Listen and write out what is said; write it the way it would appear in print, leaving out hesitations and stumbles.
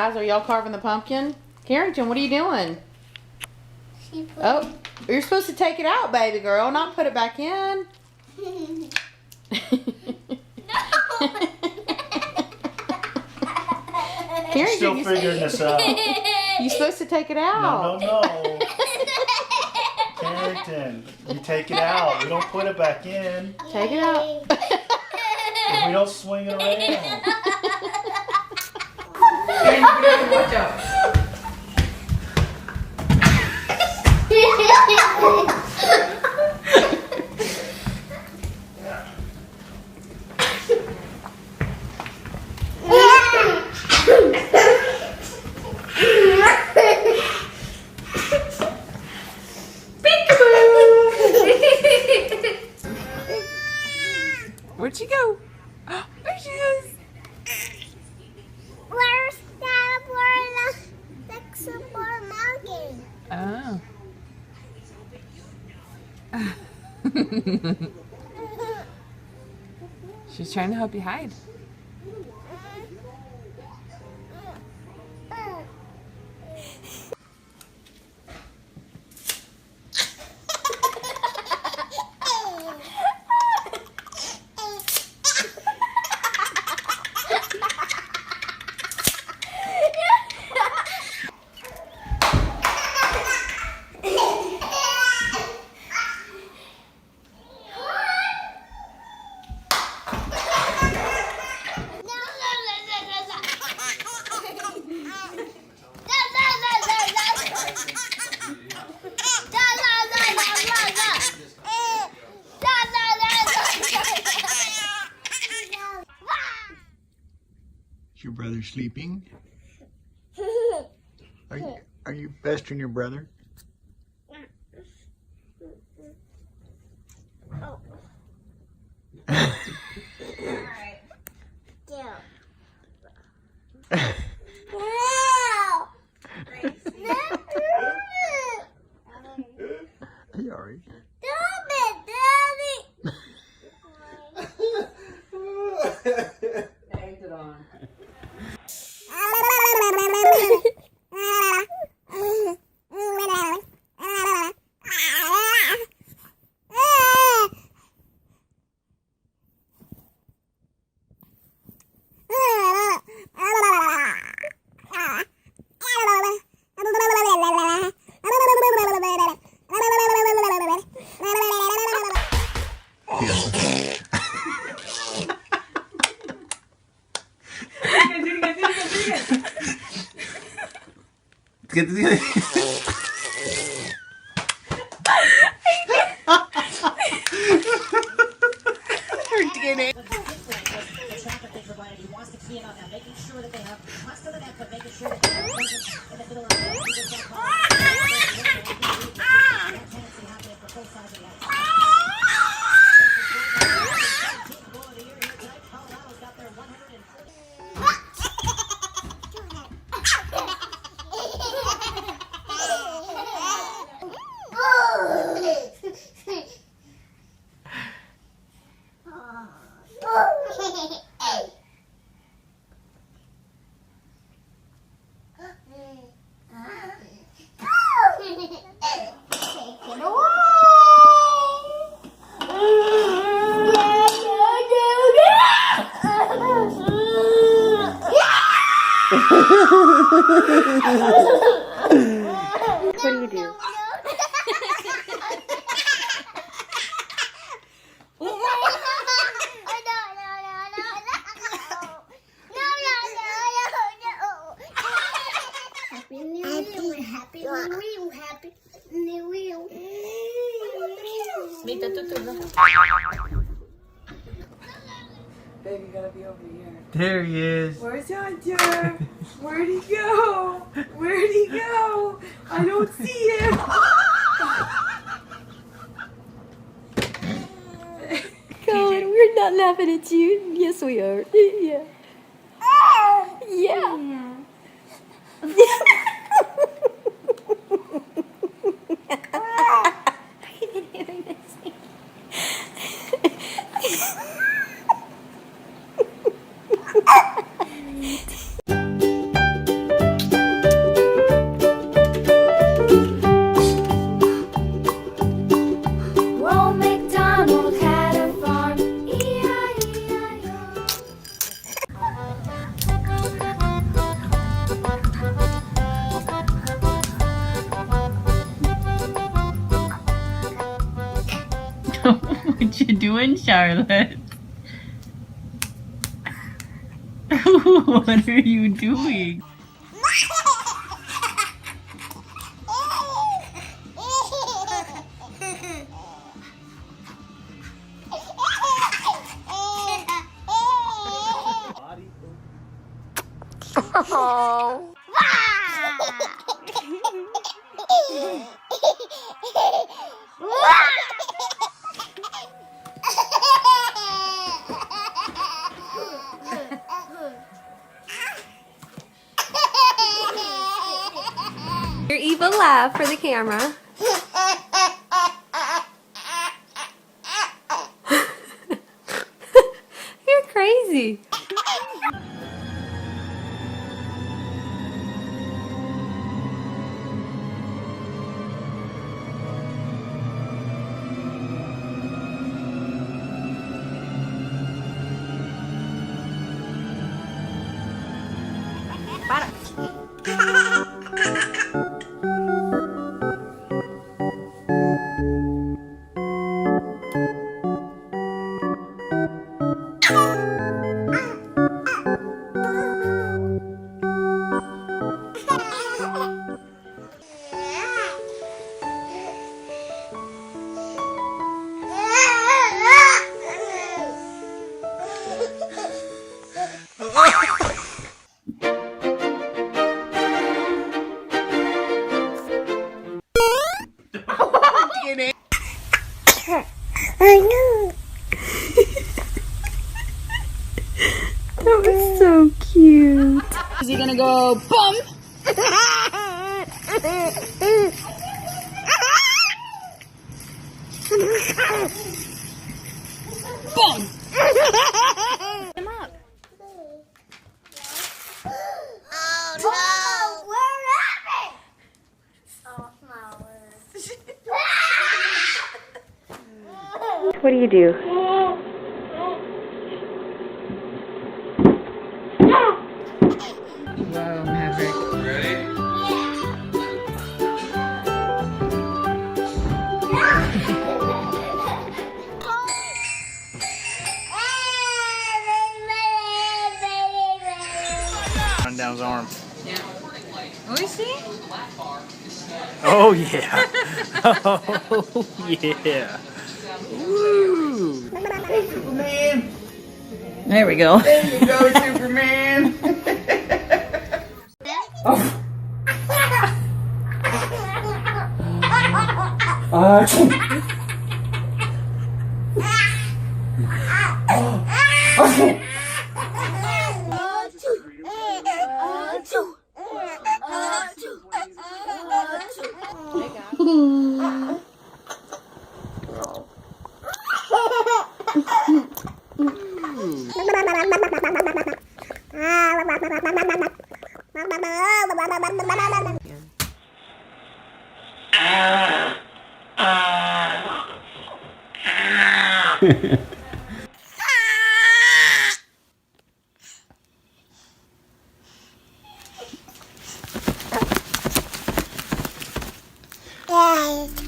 guys? Are y'all carving the pumpkin? Carrington, what are you doing? Oh, you're supposed to take it out, baby girl, not put it back in. Carrington, Still figuring this out. You're supposed to take it out. No. Carrington, you take it out. We don't put it back in. Take it out. If we don't swing it around. Watch out. Where'd she go? There she is. Where's the super monkey? Oh. She's trying to help you hide. Is your brother sleeping? Are you pestering your brother? Oh. Sorry. Stop it, Daddy! Egged it on. What do you do? Mita, tu turno. Baby, gotta be over here. There he is. Where's Hunter? Where'd he go? Where'd he go? I don't see him. Colin, we're not laughing at you. Yes, we are. Yeah. Yeah. What you doing, Charlotte? What are you doing? Oh. Your evil laugh for the camera. You're crazy. I know. That was so cute. Is he gonna go bum? Bum! Him up. Oh no! Where am I? Oh, flowers. What do you do? Whoa, Maverick. Ready? Run down his arm. Yeah. Oh, you see? Oh yeah. Oh yeah. Woo. Hey, Superman. There we go. There you go, Superman. Oh. Yes.